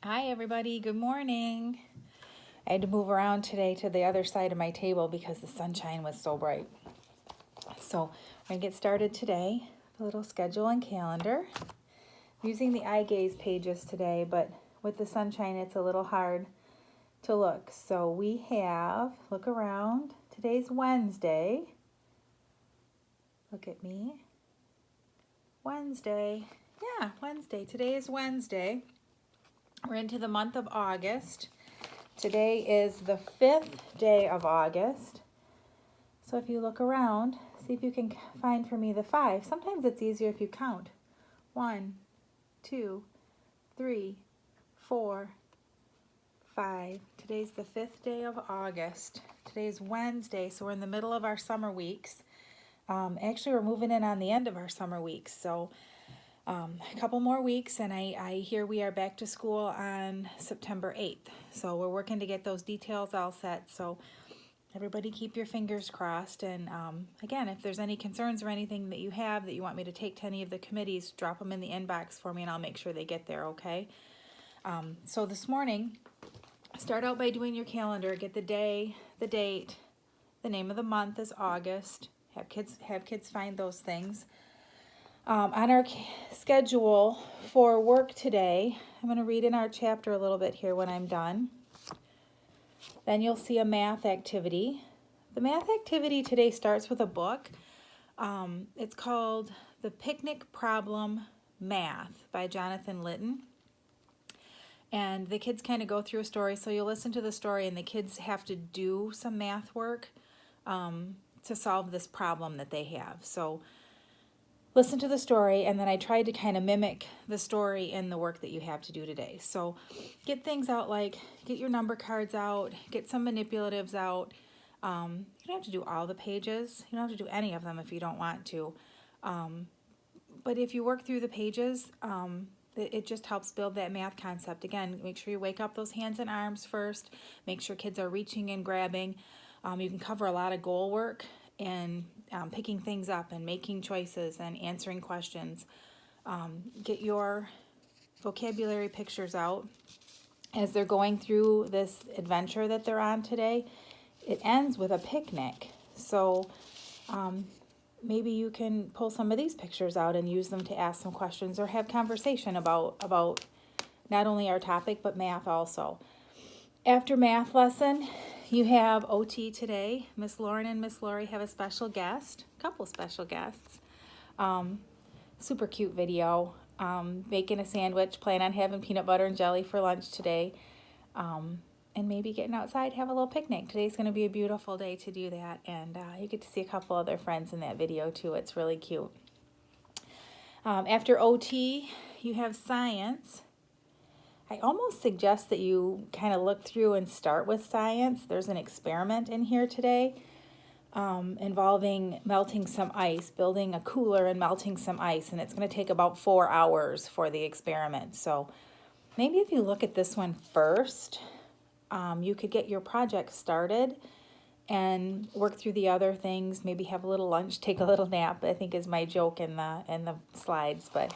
Hi everybody, good morning. I had to move around today to the other side of my table because the sunshine was so bright. So we're gonna get started today. A little schedule and calendar. I'm using the eye gaze pages today, but with the sunshine it's a little hard to look. So we have, look around, today's Wednesday. Look at me. Wednesday. Yeah, Wednesday. Today is Wednesday. We're into the month of August. Today is the 5th day of August. So if you look around, see if you can find for me the 5. Sometimes it's easier if you count. 1, 2, 3, 4, 5. Today's the 5th day of August. Today's Wednesday, so we're in the middle of our summer weeks. Actually, we're moving in on the end of our summer weeks, so a couple more weeks, and I hear we are back to school on September 8th. So we're working to get those details all set. So everybody keep your fingers crossed. And again, if there's any concerns or anything that you have that you want me to take to any of the committees, drop them in the inbox for me and I'll make sure they get there, okay? So this morning, start out by doing your calendar. Get the day, the date, the name of the month is August. Have kids find those things. On our schedule for work today, I'm going to read in our chapter a little bit here when I'm done. Then you'll see a math activity. The math activity today starts with a book. It's called The Picnic Problem Math by Jonathan Litton. And the kids kind of go through a story, so you'll listen to the story and the kids have to do some math work to solve this problem that they have. So listen to the story, and then I tried to kind of mimic the story in the work that you have to do today. So get things out like, get your number cards out, get some manipulatives out. You don't have to do all the pages. You don't have to do any of them if you don't want to. But if you work through the pages, it just helps build that math concept. Again, make sure you wake up those hands and arms first. Make sure kids are reaching and grabbing. You can cover a lot of goal work and picking things up and making choices and answering questions. Get your vocabulary pictures out as they're going through this adventure that they're on today. It ends with a picnic, so maybe you can pull some of these pictures out and use them to ask some questions or have conversation about not only our topic but math also. After math lesson, you have OT today. Miss Lauren and Miss Lori have a special guest, a couple special guests. Super cute video. Making a sandwich, plan on having peanut butter and jelly for lunch today. And maybe getting outside, have a little picnic. Today's going to be a beautiful day to do that. And you get to see a couple other friends in that video too. It's really cute. After OT, you have science. I almost suggest that you kind of look through and start with science. There's an experiment in here today involving melting some ice, building a cooler and melting some ice, and it's going to take about 4 hours for the experiment. So maybe if you look at this one first, you could get your project started and work through the other things. Maybe have a little lunch, take a little nap, I think is my joke in the slides, but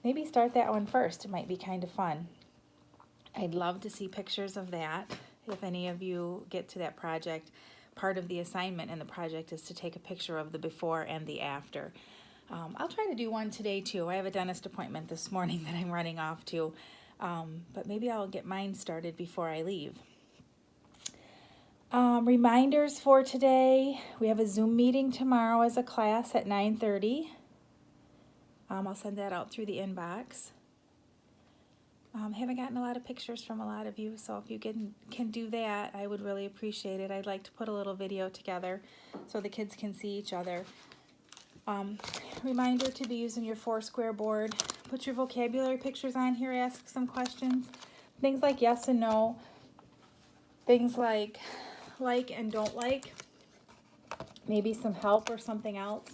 maybe start that one first. It might be kind of fun. I'd love to see pictures of that. If any of you get to that project, part of the assignment in the project is to take a picture of the before and the after. I'll try to do one today too. I have a dentist appointment this morning that I'm running off to, but maybe I'll get mine started before I leave. Reminders for today. We have a Zoom meeting tomorrow as a class at 9:30. I'll send that out through the inbox. Haven't gotten a lot of pictures from a lot of you, so if you can do that, I would really appreciate it. I'd like to put a little video together so the kids can see each other. Reminder to be using your Foursquare board. Put your vocabulary pictures on here, ask some questions. Things like yes and no. Things like and don't like. Maybe some help or something else.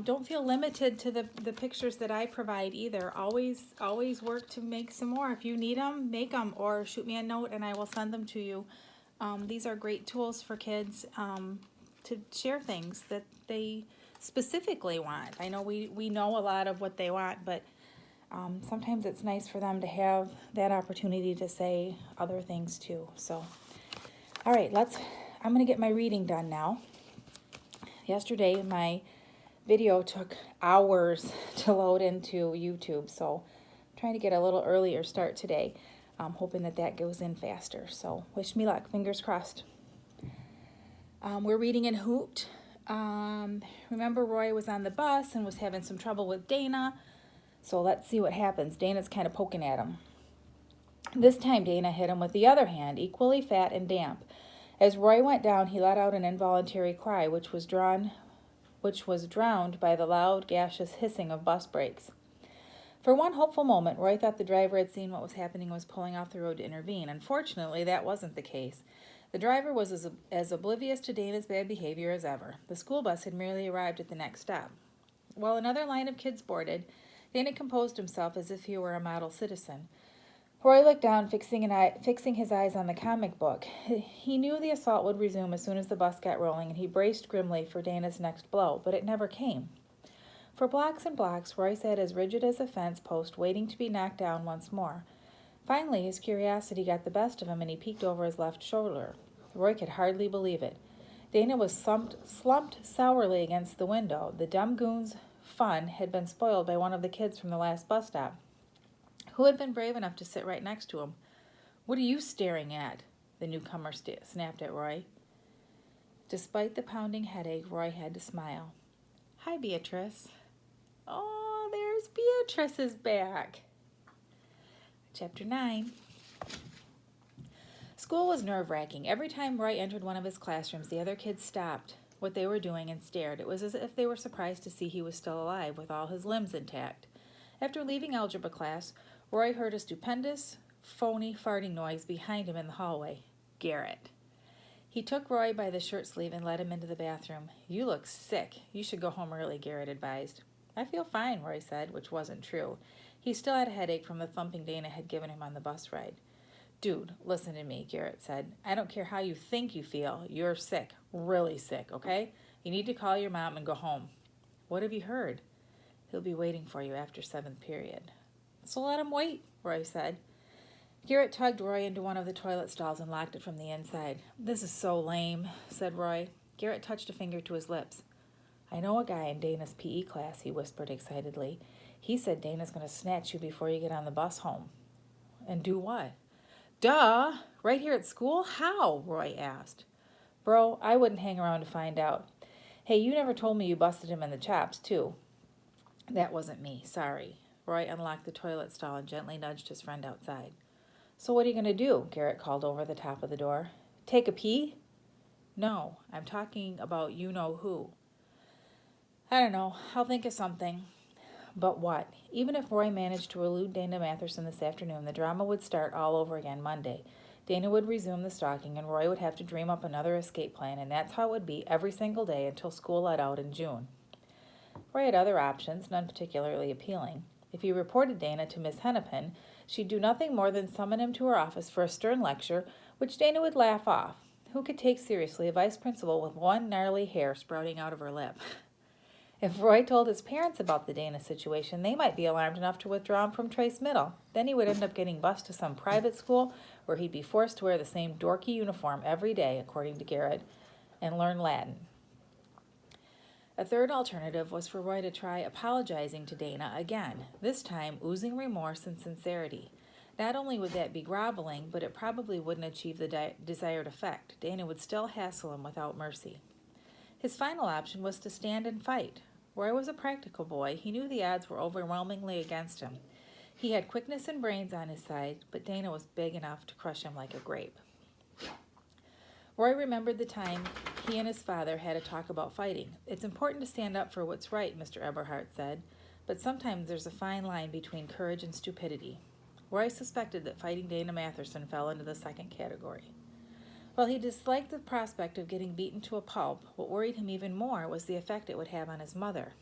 Don't feel limited to the pictures that I provide either. Always work to make some more. If you need them, make them, or shoot me a note and I will send them to you. These are great tools for kids to share things that they specifically want. I know we know a lot of what they want, but Sometimes it's nice for them to have that opportunity to say other things too. So, all right, I'm going to get my reading done now. Yesterday, my video took hours to load into YouTube, so I'm trying to get a little earlier start today. I'm hoping that goes in faster. So, wish me luck. Fingers crossed. We're reading in Hoot. Remember, Roy was on the bus and was having some trouble with Dana. So let's see what happens. Dana's kind of poking at him. This time Dana hit him with the other hand, equally fat and damp. As Roy went down, he let out an involuntary cry, which was drowned by the loud, gaseous hissing of bus brakes. For one hopeful moment, Roy thought the driver had seen what was happening and was pulling off the road to intervene. Unfortunately, that wasn't the case. The driver was as oblivious to Dana's bad behavior as ever. The school bus had merely arrived at the next stop. While another line of kids boarded, Dana composed himself as if he were a model citizen. Roy looked down, fixing his eyes on the comic book. He knew the assault would resume as soon as the bus got rolling, and he braced grimly for Dana's next blow, but it never came. For blocks and blocks, Roy sat as rigid as a fence post, waiting to be knocked down once more. Finally, his curiosity got the best of him, and he peeked over his left shoulder. Roy could hardly believe it. Dana was slumped sourly against the window. The dumb goon's fun had been spoiled by one of the kids from the last bus stop, who had been brave enough to sit right next to him. "What are you staring at?" the newcomer snapped at Roy. Despite the pounding headache, Roy had to smile. "Hi, Beatrice." "Oh, there's Beatrice's back." Chapter 9. School was nerve-wracking. Every time Roy entered one of his classrooms, the other kids stopped what they were doing and stared. It was as if they were surprised to see he was still alive, with all his limbs intact. After leaving algebra class, Roy heard a stupendous, phony farting noise behind him in the hallway. Garrett. He took Roy by the shirt sleeve and led him into the bathroom. "You look sick. You should go home early," Garrett advised. "I feel fine," Roy said, which wasn't true. He still had a headache from the thumping Dana had given him on the bus ride. "Dude, listen to me," Garrett said. "I don't care how you think you feel. You're sick. Really sick, okay? You need to call your mom and go home." "What have you heard?" "He'll be waiting for you after 7th period." "So let him wait," Roy said. Garrett tugged Roy into one of the toilet stalls and locked it from the inside. "This is so lame," said Roy. Garrett touched a finger to his lips. "I know a guy in Dana's PE class," he whispered excitedly. "He said Dana's going to snatch you before you get on the bus home." "And do what?" "Duh! Right here at school? How?" Roy asked. "Bro, I wouldn't hang around to find out. Hey, you never told me you busted him in the chops, too." "That wasn't me. Sorry." Roy unlocked the toilet stall and gently nudged his friend outside. "So what are you going to do?" Garrett called over the top of the door. "Take a pee?" "No, I'm talking about you-know-who." "I don't know. I'll think of something." But what? Even if Roy managed to elude Dana Matherson this afternoon, the drama would start all over again Monday. Dana would resume the stalking, and Roy would have to dream up another escape plan, and that's how it would be every single day until school let out in June. Roy had other options, none particularly appealing. If he reported Dana to Miss Hennepin, she'd do nothing more than summon him to her office for a stern lecture, which Dana would laugh off. Who could take seriously a vice principal with one gnarly hair sprouting out of her lip? If Roy told his parents about the Dana situation, they might be alarmed enough to withdraw him from Trace Middle. Then he would end up getting bused to some private school where he'd be forced to wear the same dorky uniform every day, according to Garrett, and learn Latin. A third alternative was for Roy to try apologizing to Dana again, this time oozing remorse and sincerity. Not only would that be groveling, but it probably wouldn't achieve the desired effect. Dana would still hassle him without mercy. His final option was to stand and fight. Roy was a practical boy. He knew the odds were overwhelmingly against him. He had quickness and brains on his side, but Dana was big enough to crush him like a grape. Roy remembered the time he and his father had a talk about fighting. "It's important to stand up for what's right," Mr. Eberhardt said, "but sometimes there's a fine line between courage and stupidity." Roy suspected that fighting Dana Matherson fell into the second category. While he disliked the prospect of getting beaten to a pulp, what worried him even more was the effect it would have on his mother.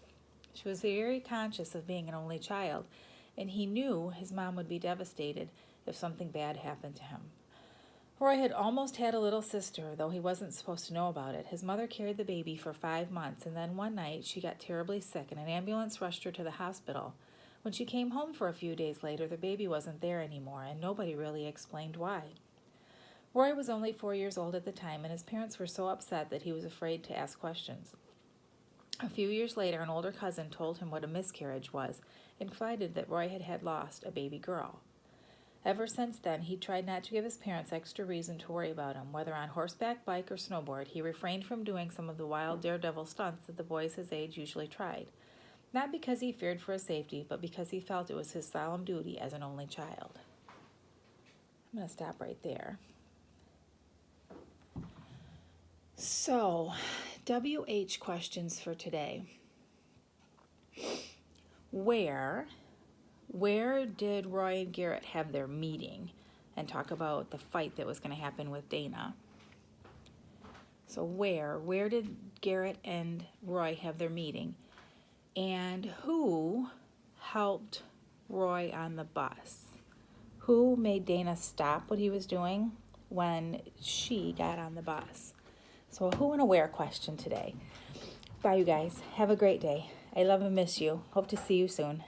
She was very conscious of being an only child, and he knew his mom would be devastated if something bad happened to him. Roy had almost had a little sister, though he wasn't supposed to know about it. His mother carried the baby for 5 months, and then one night she got terribly sick, and an ambulance rushed her to the hospital. When she came home for a few days later, the baby wasn't there anymore, and nobody really explained why. Roy was only 4 years old at the time, and his parents were so upset that he was afraid to ask questions. A few years later, an older cousin told him what a miscarriage was and confided that Roy had lost a baby girl. Ever since then, he tried not to give his parents extra reason to worry about him. Whether on horseback, bike, or snowboard, he refrained from doing some of the wild daredevil stunts that the boys his age usually tried. Not because he feared for his safety, but because he felt it was his solemn duty as an only child. I'm going to stop right there. So, WH questions for today. Where did Roy and Garrett have their meeting and talk about the fight that was going to happen with Dana? So where did Garrett and Roy have their meeting? And who helped Roy on the bus? Who made Dana stop what he was doing when she got on the bus? So a who and a where question today. Bye, you guys. Have a great day. I love and miss you. Hope to see you soon.